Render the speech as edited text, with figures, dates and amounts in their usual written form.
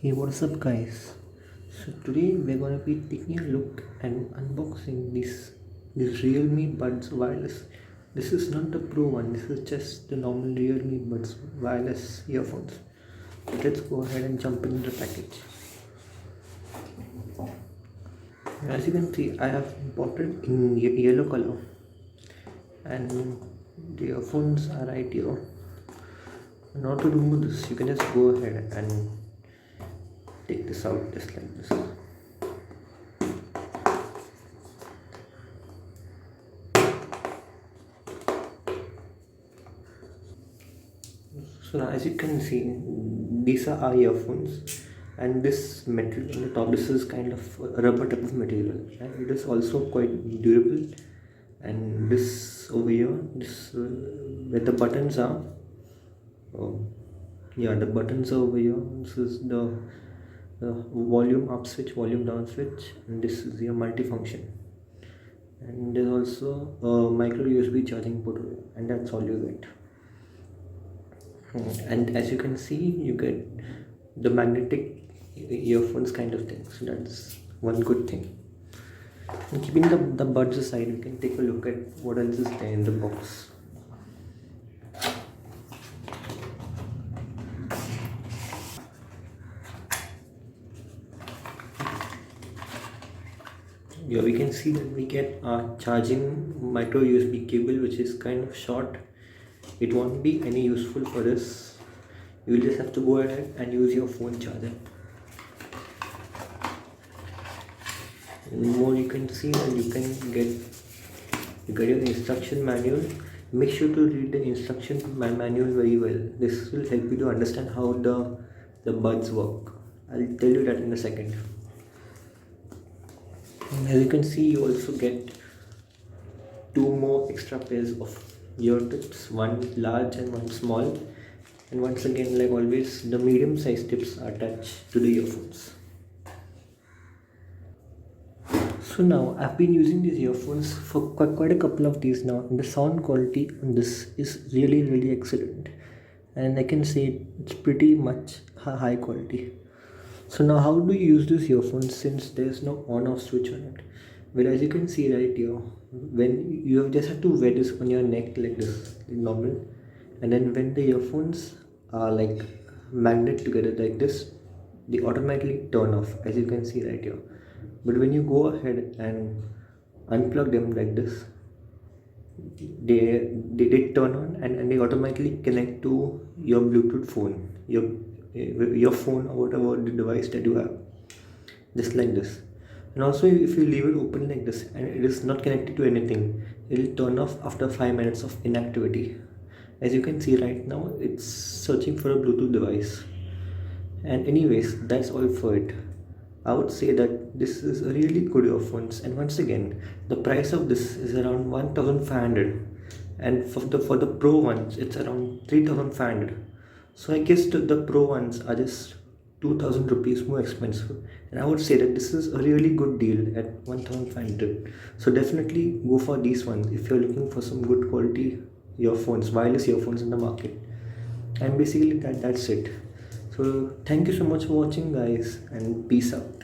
Hey, what's up, guys? So today we're gonna be taking a look and unboxing this Realme Buds Wireless. This is not the Pro one. This is just the normal Realme Buds Wireless earphones. So let's go ahead and jump into the package. As you can see, I have bought it in yellow color, and the earphones are right here. Now to remove this, you can just go ahead and take this out just like this. So now, as you can see, these are our earphones, and this material on the top, this is kind of a rubber type of material, and it is also quite durable. And this over here, this where the buttons are, oh, yeah, the buttons are over here. This is the volume up switch, volume down switch, and this is your multifunction. And there's also a micro USB charging port, and that's all you get. And as you can see, you get the magnetic earphones kind of thing, so that's one good thing. And keeping the buds aside, we can take a look at what else is there in the box. Yeah, we can see that we get our charging micro USB cable, which is kind of short. It won't be any useful for this. You will just have to go ahead and use your phone charger. And more, you can see that you get your instruction manual. Make sure to read the instruction manual very well. This will help you to understand how the buds work. I'll tell you that in a second. And as you can see, you also get two more extra pairs of ear tips, one large and one small. And once again, like always, the medium size tips are attached to the earphones. So now I've been using these earphones for quite a couple of days now, and the sound quality on this is really excellent, and I can say it's pretty much high quality. So now, how do you use these earphones since there's no on-off switch on it? Well, as you can see right here, when you just have to wear this on your neck like this, like normal, and then when the earphones are like magnet together like this, they automatically turn off, as you can see right here. But when you go ahead and unplug them like this, they turn on, and they automatically connect to your Bluetooth phone, your phone or whatever the device that you have, just like this. And also, if you leave it open like this and it is not connected to anything, it will turn off after 5 minutes of inactivity. As you can see right now, it's searching for a Bluetooth device. And anyways, that's all for it. I would say that this is a really good earphones, and once again, the price of this is around 1,500, and for the Pro ones, it's around 3,500. So I guess the Pro ones are just 2,000 rupees more expensive, and I would say that this is a really good deal at 1,500. So definitely go for these ones if you're looking for some good quality earphones, wireless earphones in the market. And basically that's it. So thank you so much for watching, guys, and peace out.